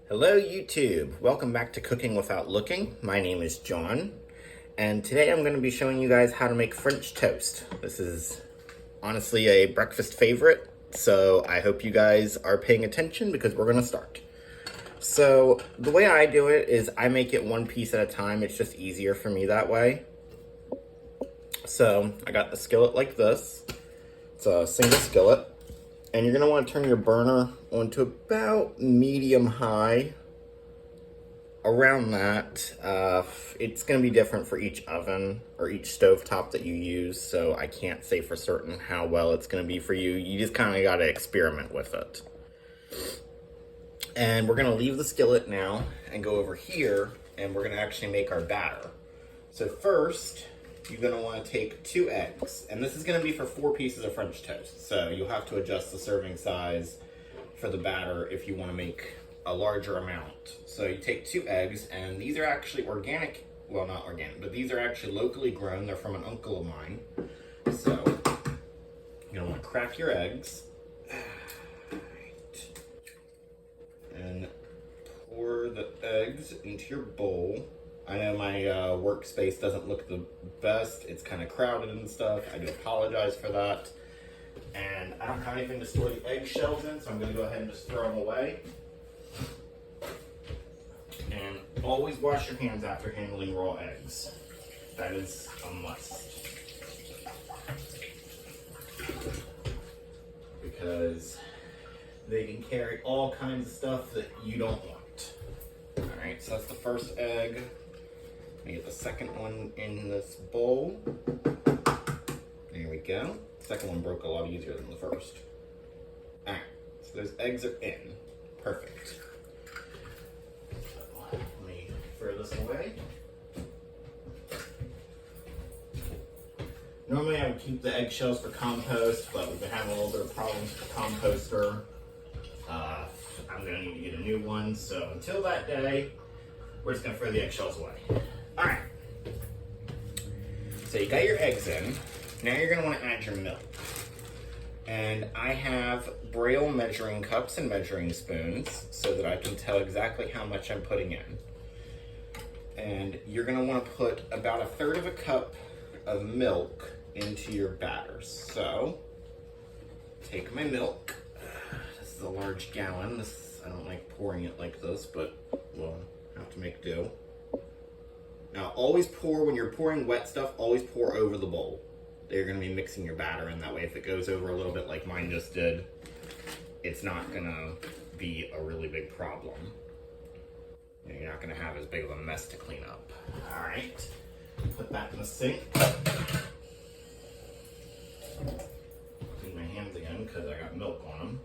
Hello YouTube, welcome back to Cooking Without Looking. My name is John, and today I'm going to be showing you guys how to make French toast. This is honestly a breakfast favorite, so I hope you guys are paying attention because we're going to start. So the way I do it is I make it one piece at a time. It's just easier for me that way. So I got the skillet like this. It's a single skillet. And you're gonna want to turn your burner onto about medium high. Around that, it's gonna be different for each oven or each stovetop that you use, so I can't say for certain how well it's gonna be for you. You just kind of gotta experiment with it. And we're gonna leave the skillet now and go over here, and we're gonna actually make our batter. So first, you're going to want to take 2 eggs, and this is going to be for 4 pieces of French toast, so you'll have to adjust the serving size for the batter if you want to make a larger amount. So you take 2 eggs, and these are actually organic, well, not organic, but these are actually locally grown. They're from an uncle of mine. So you're going to want to crack your eggs and pour the eggs into your bowl. I know my workspace doesn't look the best. It's kind of crowded and stuff. I do apologize for that. And I don't have anything to store the eggshells in, so I'm going to go ahead and just throw them away. And always wash your hands after handling raw eggs. That is a must. Because they can carry all kinds of stuff that you don't want. Alright, so that's the first egg. Get the second one in this bowl. There we go. The second one broke a lot easier than the first. Alright, so those eggs are in. Perfect. So let me throw this away. Normally I would keep the eggshells for compost, but we've been having a little bit of problems with the composter. I'm going to need to get a new one, so until that day, we're just going to throw the eggshells away. Alright, so you got your eggs in. Now you're going to want to add your milk. And I have Braille measuring cups and measuring spoons so that I can tell exactly how much I'm putting in. And you're going to want to put about 1/3 of a cup of milk into your batter. So, take my milk. This is a large gallon. I don't like pouring it like this, but we'll have to make do. Now, always pour, when you're pouring wet stuff, always pour over the bowl. You're going to be mixing your batter in that way. If it goes over a little bit like mine just did, it's not going to be a really big problem. You're not going to have as big of a mess to clean up. All right, put that in the sink. Clean my hands again because I got milk on them.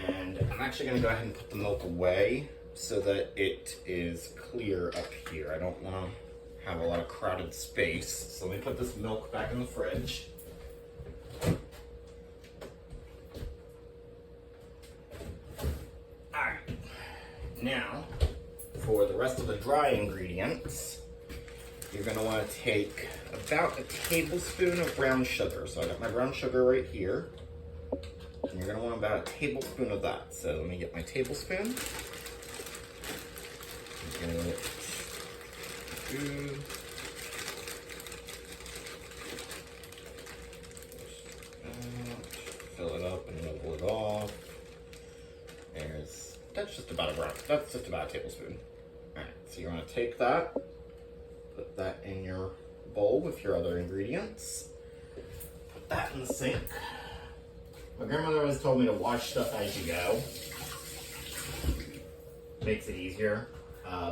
And I'm actually going to go ahead and put the milk away so that it is clear up here. I don't want to have a lot of crowded space. So let me put this milk back in the fridge. Alright, now for the rest of the dry ingredients, you're going to want to take about a tablespoon of brown sugar. So I got my brown sugar right here. And you're going to want about a tablespoon of that. So let me get my tablespoon. Fill it up and level it off. That's just about a tablespoon. Alright, so you want to take that, put that in your bowl with your other ingredients. Put that in the sink. My grandmother always told me to wash stuff as you go. Makes it easier.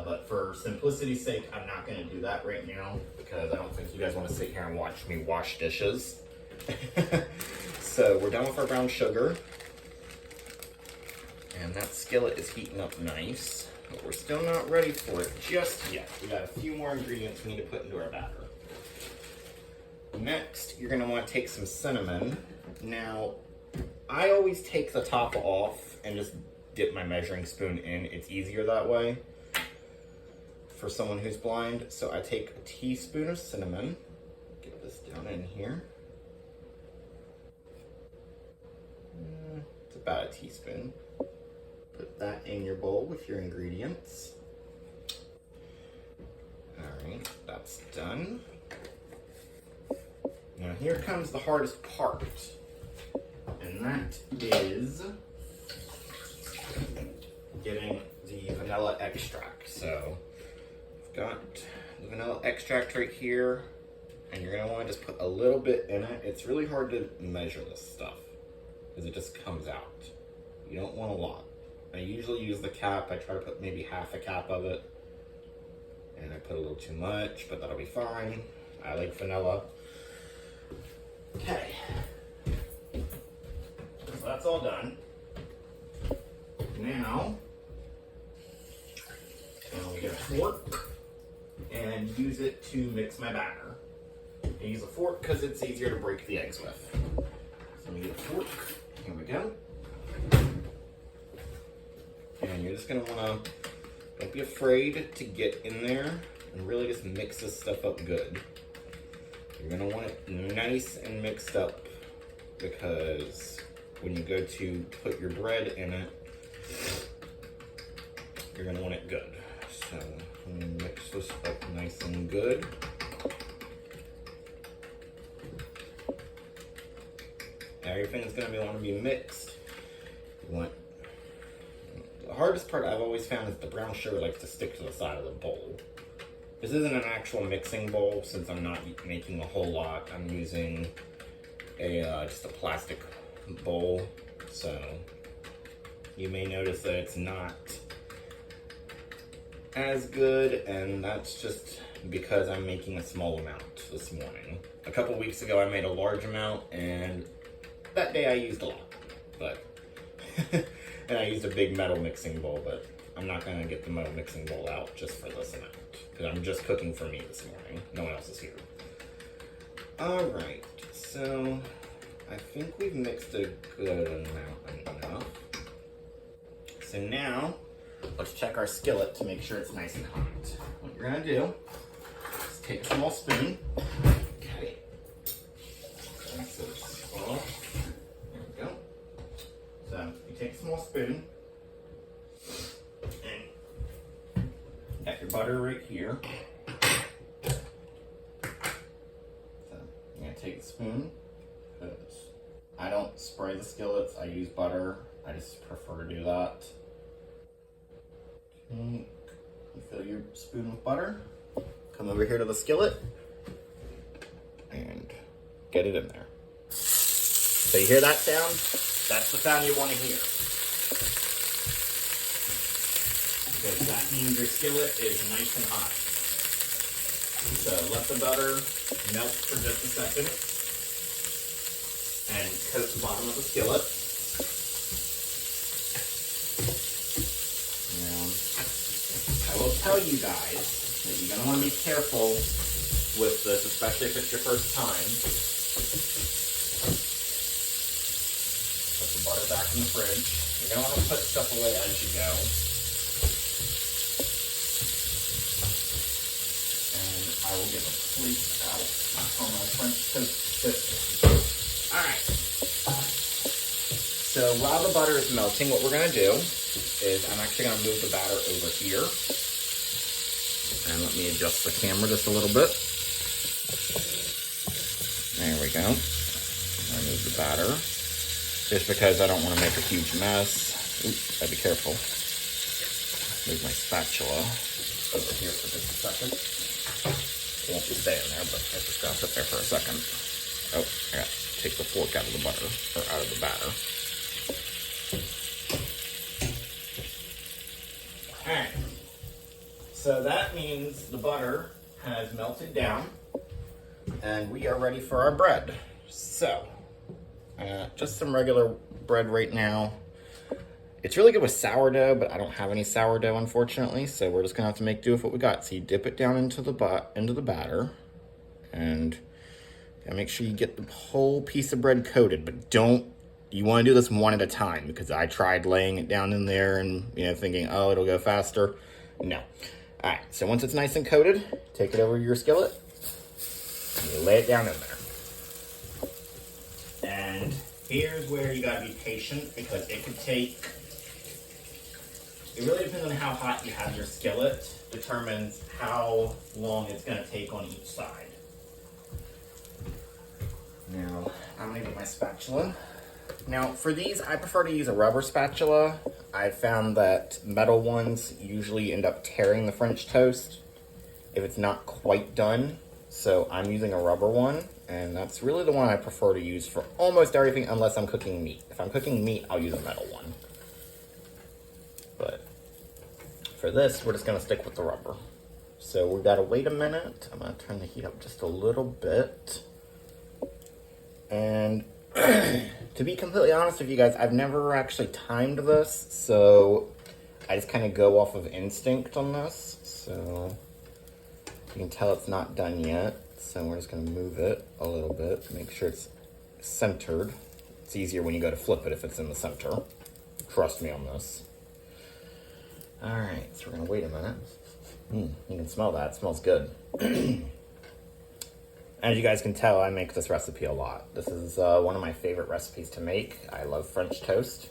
But for simplicity's sake, I'm not going to do that right now because I don't think you guys want to sit here and watch me wash dishes. So we're done with our brown sugar. And that skillet is heating up nice. But we're still not ready for it just yet. We got a few more ingredients we need to put into our batter. Next, you're going to want to take some cinnamon. Now, I always take the top off and just dip my measuring spoon in. It's easier that way for someone who's blind. So I take a teaspoon of cinnamon. Get this down in here. It's about a teaspoon. Put that in your bowl with your ingredients. Alright, that's done. Now here comes the hardest part, and that is getting the vanilla extract. So I've got the vanilla extract right here, and you're gonna wanna just put a little bit in it. It's really hard to measure this stuff because it just comes out. You don't want a lot. I usually use the cap. I try to put maybe half a cap of it, and I put a little too much, but that'll be fine. I like vanilla. Okay, so that's all done. Now, I'll get a fork and use it to mix my batter. I use a fork because it's easier to break the eggs with. So I'm gonna get a fork. Here we go. And you're just gonna wanna, don't be afraid to get in there and really just mix this stuff up good. You're gonna want it nice and mixed up because when you go to put your bread in it, you're gonna want it good. So I'm gonna mix this up nice and good. Everything's gonna want to be mixed. You want, the hardest part I've always found is the brown sugar likes to stick to the side of the bowl. This isn't an actual mixing bowl since I'm not making a whole lot. I'm using a just a plastic bowl, so you may notice that it's not as good, and that's just because I'm making a small amount this morning. A couple weeks ago I made a large amount, and that day I used a lot, but and I used a big metal mixing bowl, but I'm not gonna get the metal mixing bowl out just for this amount, because I'm just cooking for me this morning. No one else is here. All right, so I think we've mixed a good amount enough. So now, let's check our skillet to make sure it's nice and hot. What you're gonna do is take a small spoon. Okay. That's it. There we go. So you take a small spoon and got your butter right here. So you're gonna take the spoon, because I don't spray the skillets, I use butter. I just prefer to do that. Okay. You fill your spoon with butter, come over here to the skillet, and get it in there. So you hear that sound? That's the sound you want to hear. Because that means your skillet is nice and hot. So let the butter melt for just a second and coat the bottom of the skillet. Now, I will tell you guys that you're going to want to be careful with this, especially if it's your first time. Put the butter back in the fridge. You're going to want to put stuff away as you go. And I will get a plate out for my French toast biscuit. Alright. So while the butter is melting, what we're going to do is I'm actually going to move the batter over here. And let me adjust the camera just a little bit. There we go. Remove the batter. Just because I don't want to make a huge mess. Oops, gotta be careful. Move my spatula over here for just a second. It won't be staying there, but I just gotta sit there for a second. Oh, I gotta take the fork out of the butter, or out of the batter. Alright. So that means the butter has melted down, and we are ready for our bread. So, just some regular bread right now. It's really good with sourdough, but I don't have any sourdough, unfortunately, so we're just gonna have to make do with what we got. So you dip it down into the batter, and make sure you get the whole piece of bread coated, but you wanna do this one at a time, because I tried laying it down in there and, thinking, oh, it'll go faster. No. All right, so once it's nice and coated, take it over your skillet, and you lay it down in there. And here's where you gotta be patient, because it could take It really depends on how hot you have your skillet, determines how long it's going to take on each side. Now, I'm going to get my spatula. Now, for these, I prefer to use a rubber spatula. I've found that metal ones usually end up tearing the French toast if it's not quite done. So I'm using a rubber one, and that's really the one I prefer to use for almost everything unless I'm cooking meat. If I'm cooking meat, I'll use a metal one. But for this, we're just going to stick with the rubber. So we've got to wait a minute. I'm going to turn the heat up just a little bit. And to be completely honest with you guys, I've never actually timed this, so I just kind of go off of instinct on this. So you can tell it's not done yet. So we're just going to move it a little bit, make sure it's centered. It's easier when you go to flip it if it's in the center. Trust me on this. All right, so we're going to wait a minute. You can smell that. It smells good. As you guys can tell, I make this recipe a lot. This is one of my favorite recipes to make. I love French toast,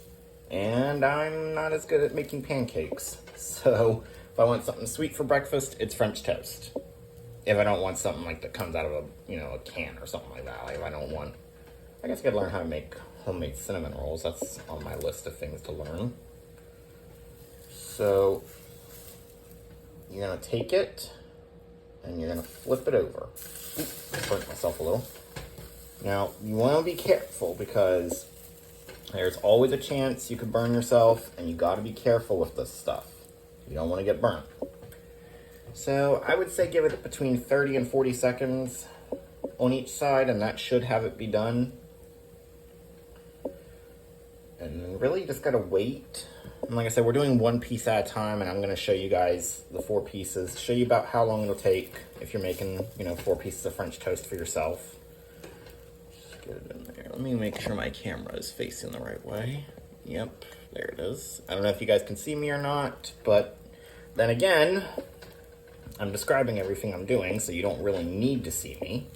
and I'm not as good at making pancakes. So if I want something sweet for breakfast, it's French toast. If I don't want something like that comes out of a can or something like that, like if I don't want, I guess I could learn how to make homemade cinnamon rolls. That's on my list of things to learn. So you're gonna take it and you're gonna flip it over. Oops, I burnt myself a little. Now, you want to be careful because there's always a chance you could burn yourself, and you got to be careful with this stuff. You don't want to get burnt. So, I would say give it between 30 and 40 seconds on each side, and that should have it be done. And really, you just got to wait. And like I said, we're doing one piece at a time, and I'm going to show you guys the 4 pieces, show you about how long it'll take if you're making, 4 pieces of French toast for yourself. Just get it in there. Let me make sure my camera is facing the right way. Yep, there it is. I don't know if you guys can see me or not, but then again, I'm describing everything I'm doing, so you don't really need to see me.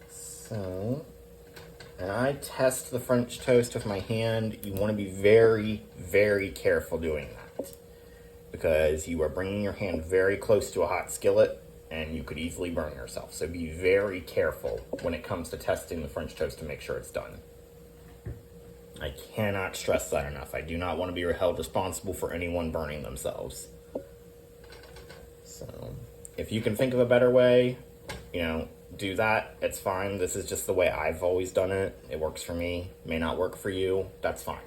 So, and I test the French toast with my hand. You want to be very, very careful doing that, because you are bringing your hand very close to a hot skillet and you could easily burn yourself. So be very careful when it comes to testing the French toast to make sure it's done. I cannot stress that enough. I do not want to be held responsible for anyone burning themselves. So if you can think of a better way, do that. It's fine. This is just the way I've always done it. It works for me. May not work for you. That's fine.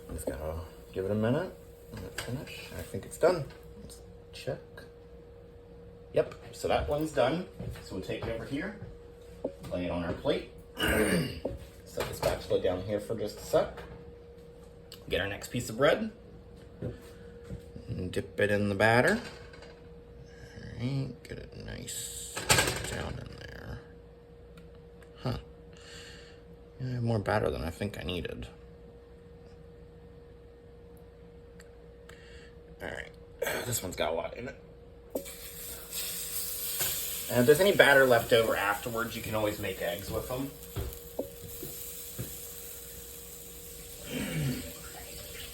I'm just gonna give it a minute. Let it finish. I think it's done. Let's check. Yep. So that one's done. So we'll take it over here, lay it on our plate. Set the spatula down here for just a sec. Get our next piece of bread. And dip it in the batter. Get it nice down in there. Huh. Yeah, I have more batter than I think I needed. Alright. This one's got a lot in it. And if there's any batter left over afterwards, you can always make eggs with them.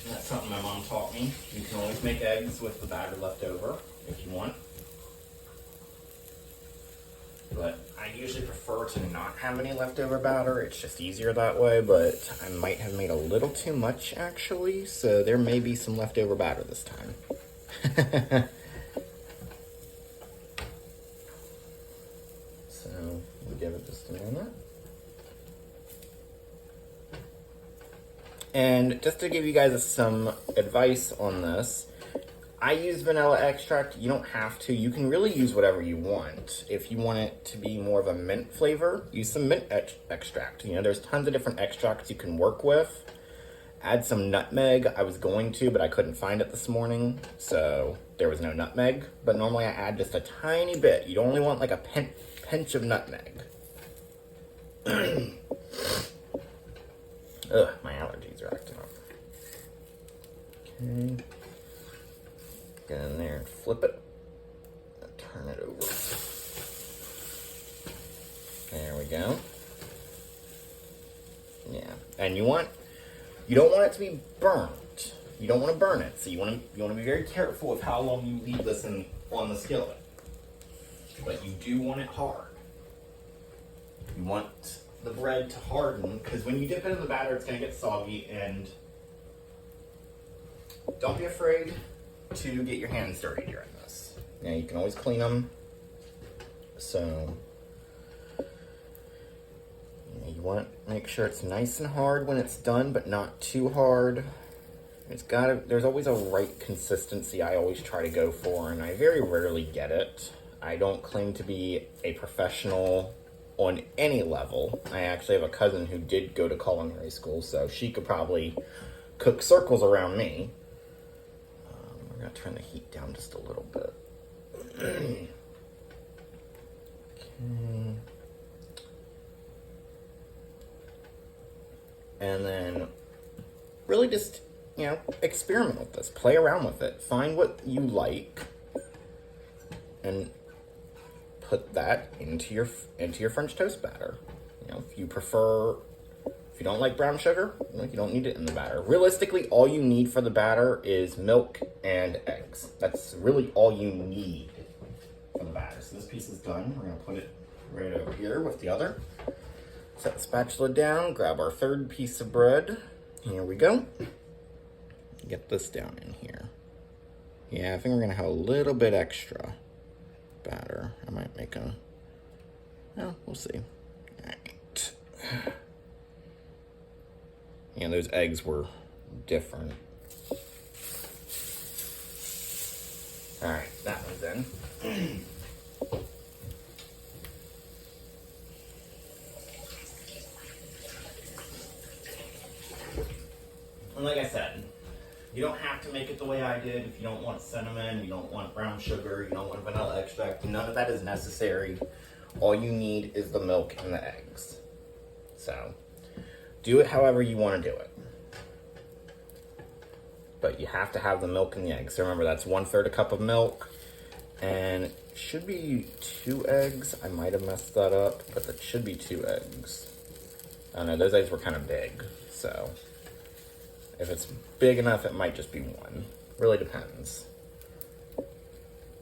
That's something my mom taught me. You can always make eggs with the batter left over if you want. But I usually prefer to not have any leftover batter. It's just easier that way, but I might have made a little too much actually, so there may be some leftover batter this time. So we'll give it just a minute. And just to give you guys some advice on this, I use vanilla extract. You don't have to. You can really use whatever you want. If you want it to be more of a mint flavor, use some mint extract. There's tons of different extracts you can work with. Add some nutmeg. I was going to, but I couldn't find it this morning, so there was no nutmeg. But normally I add just a tiny bit. You only want like a pinch of nutmeg. Ugh, my allergies are acting up. Okay. Get in there and flip it. And turn it over. There we go. Yeah, And you don't want it to be burnt. You don't want to burn it, so you want to be very careful of how long you leave this on the skillet. But you do want it hard. You want the bread to harden, because when you dip it in the batter, it's going to get soggy, and don't be afraid to get your hands dirty during this. Now, you can always clean them. So, you want to make sure it's nice and hard when it's done, but not too hard. There's always a right consistency I always try to go for, and I very rarely get it. I don't claim to be a professional on any level. I actually have a cousin who did go to culinary school, so she could probably cook circles around me. We're going to turn the heat down just a little bit. Okay. And then really just, experiment with this. Play around with it. Find what you like and put that into your French toast batter. If you don't like brown sugar, you don't need it in the batter. Realistically, all you need for the batter is milk and eggs. That's really all you need for the batter. So this piece is done. We're going to put it right over here with the other. Set the spatula down, grab our third piece of bread. Here we go. Get this down in here. Yeah, I think we're going to have a little bit extra batter. I might make we'll see. All right. Yeah, those eggs were different. All right, that one's in. And like I said, you don't have to make it the way I did. If you don't want cinnamon, you don't want brown sugar, you don't want vanilla extract, none of that is necessary. All you need is the milk and the eggs. So, do it however you want to do it. But you have to have the milk and the eggs. So remember, that's 1/3 a cup of milk. And it should be 2 eggs. I might have messed that up, but that should be 2 eggs. I don't know, those eggs were kind of big, so if it's big enough, it might just be 1. Really depends.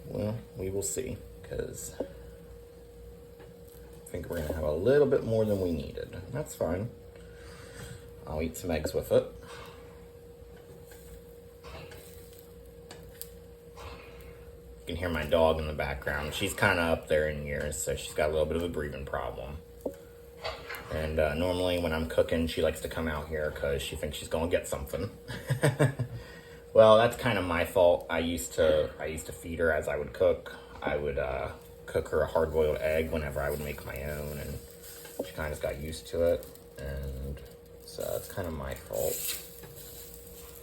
Well, we will see, because I think we're going to have a little bit more than we needed. That's fine. I'll eat some eggs with it. You can hear my dog in the background. She's kind of up there in years, so she's got a little bit of a breathing problem. And normally when I'm cooking, she likes to come out here because she thinks she's going to get something. Well, that's kind of my fault. I used to feed her as I would cook. I would cook her a hard-boiled egg whenever I would make my own, and she kind of got used to it. And so it's kind of my fault.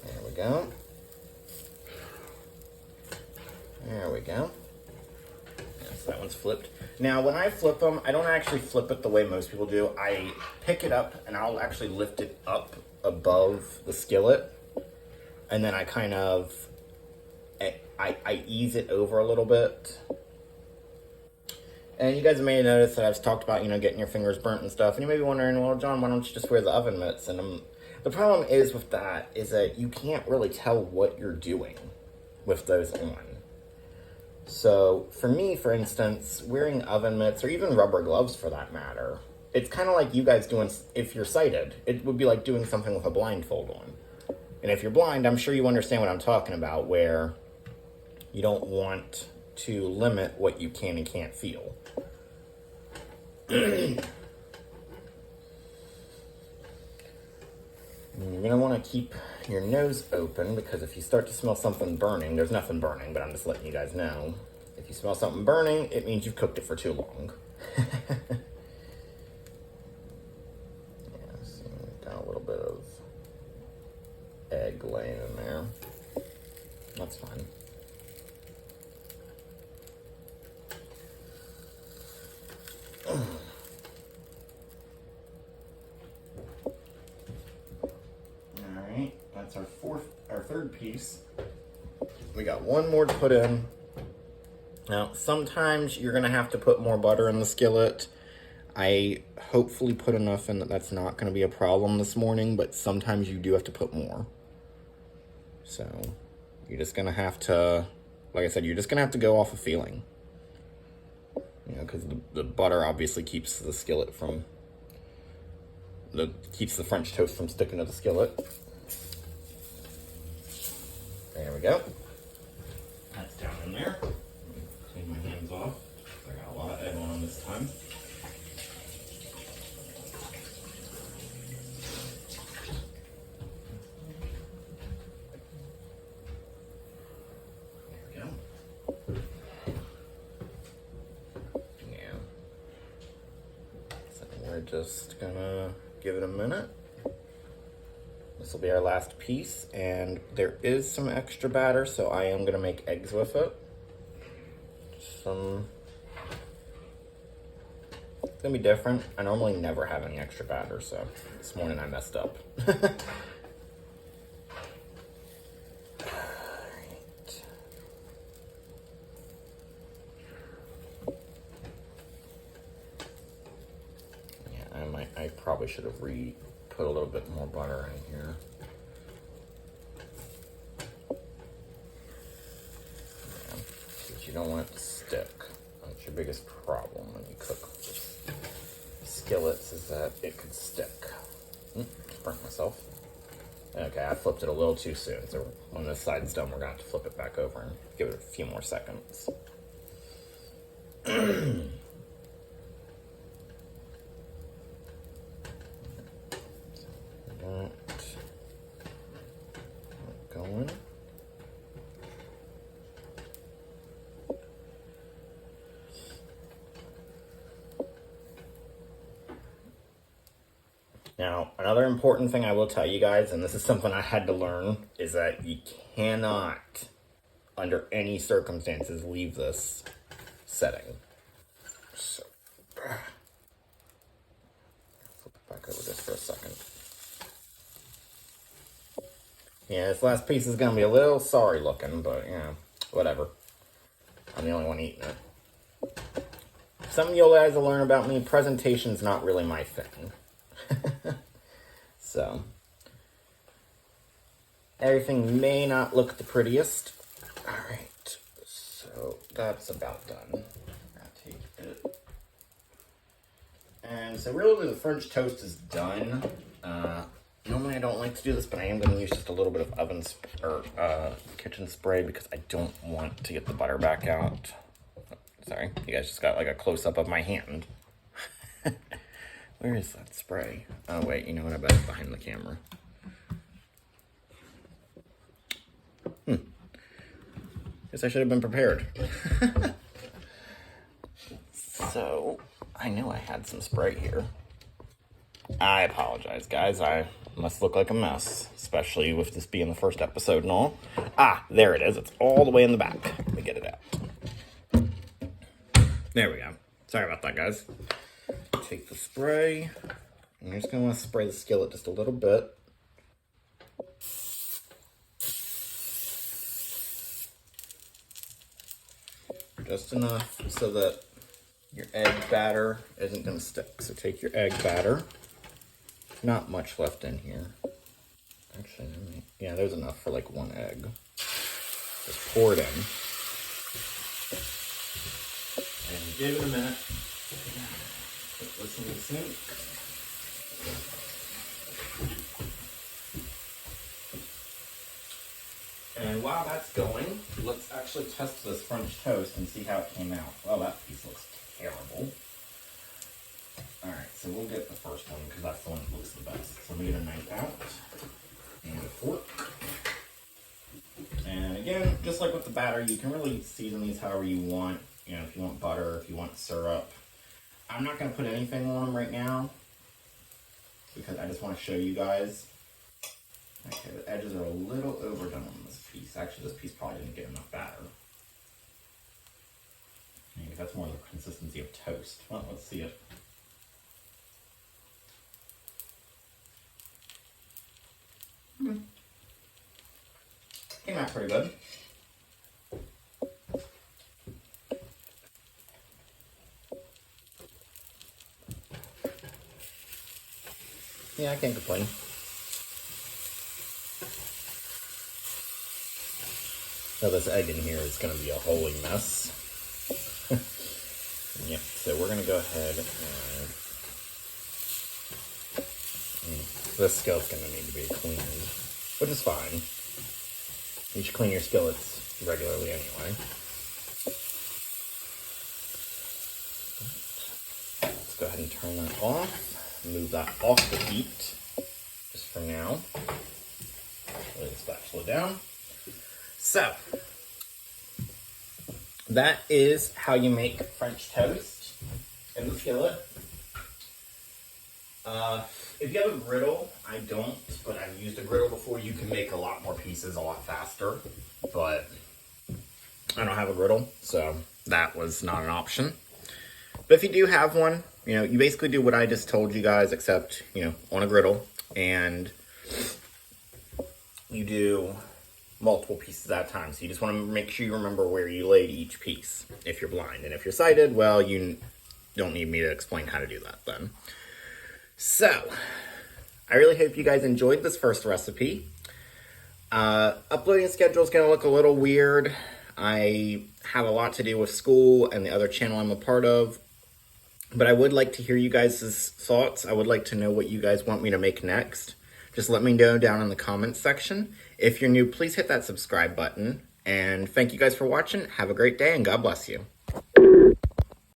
There we go. There we go. Yes, that one's flipped. Now, when I flip them, I don't actually flip it the way most people do. I pick it up, and I'll actually lift it up above the skillet. And then I kind of, I ease it over a little bit. And you guys may have noticed that I've talked about, getting your fingers burnt and stuff. And you may be wondering, well, John, why don't you just wear the oven mitts? And the problem is with that is that you can't really tell what you're doing with those on. So for me, for instance, wearing oven mitts or even rubber gloves for that matter, it's kind of like you guys doing, if you're sighted, it would be like doing something with a blindfold on. And if you're blind, I'm sure you understand what I'm talking about, where you don't want to limit what you can and can't feel. You're going to want to keep your nose open, because if you start to smell something burning, there's nothing burning, but I'm just letting you guys know. If you smell something burning, it means you've cooked it for too long. Yeah, see, got a little bit of egg laying in there. That's fine. Alright, that's our third piece. We got one more to put in. Now, sometimes you're going to have to put more butter in the skillet. I hopefully put enough in that that's not going to be a problem this morning, but sometimes you do have to put more. So you're just going to have to, like I said, you're just going to have to go off of feeling. You know, because the butter obviously keeps the skillet from, keeps the French toast from sticking to the skillet. There we go. That's down in there. Clean my hands off. I got a lot of egg on them this time. There we go. Yeah. So we're just gonna give it a minute. This will be our last piece, and there is some extra batter, so I am gonna make eggs with it. It's gonna be different. I normally never have any extra batter, so this morning I messed up. Yeah, I probably should have put a little bit more butter in here. Yeah, because you don't want it to stick. That's your biggest problem when you cook skillets, is that it could stick. Burnt myself. Okay, I flipped it a little too soon, so when this side's done, we're gonna have to flip it back over and give it a few more seconds. Going. Now, another important thing I will tell you guys, and this is something I had to learn, is that you cannot, under any circumstances, leave this setting. So, flip it back over just for a second. Yeah, this last piece is going to be a little sorry looking, but, you know, whatever. I'm the only one eating it. Some of you guys will learn about me, presentation's not really my thing. So, everything may not look the prettiest. Alright, so that's about done. I'll take it. And so really the French toast is done. Normally I don't like to do this, but I am going to use just a little bit of kitchen spray because I don't want to get the butter back out. Sorry, you guys just got like a close-up of my hand. Where is that spray? Oh wait, you know what, I bet it's behind the camera. Guess I should have been prepared. So, I knew I had some spray here. I apologize, guys. I must look like a mess, especially with this being the first episode and all. Ah, there it is. It's all the way in the back. Let me get it out. There we go. Sorry about that, guys. Take the spray. And you're just going to want to spray the skillet just a little bit. Just enough so that your egg batter isn't going to stick. So take your egg batter. Not much left in here. Actually, yeah, there's enough for like one egg. Just pour it in. And give it a minute. Put this in the sink. And while that's going, let's actually test this French toast and see how it came out. Well, that piece looks terrible. Alright, so we'll get the first one because that's the one that looks the best. So I'm going to get a knife out and a fork. And again, just like with the batter, you can really season these however you want. You know, if you want butter, if you want syrup. I'm not going to put anything on them right now because I just want to show you guys. Okay, the edges are a little overdone on this piece. Actually, this piece probably didn't get enough batter. Maybe that's more the consistency of toast. Well, let's see it. Came out pretty good. Yeah, I can't complain. So this egg in here is going to be a holy mess. Yep, so we're going to go ahead and this skillet's going to need to be cleaned, which is fine. You should clean your skillets regularly anyway. Let's go ahead and turn that off. Move that off the heat just for now. Lay the spatula down. So, that is how you make French toast in the skillet. If you have a griddle, I don't, but I've used a griddle before. You can make a lot more pieces a lot faster, but I don't have a griddle, so that was not an option. But if you do have one, you know, you basically do what I just told you guys, except, you know, on a griddle, and you do multiple pieces at a time. So you just want to make sure you remember where you laid each piece if you're blind. And if you're sighted, well, you don't need me to explain how to do that then. So, I really hope you guys enjoyed this first recipe. Uploading schedule is going to look a little weird. I have a lot to do with school and the other channel I'm a part of. But I would like to hear you guys' thoughts. I would like to know what you guys want me to make next. Just let me know down in the comments section. If you're new, please hit that subscribe button. And thank you guys for watching. Have a great day and God bless you.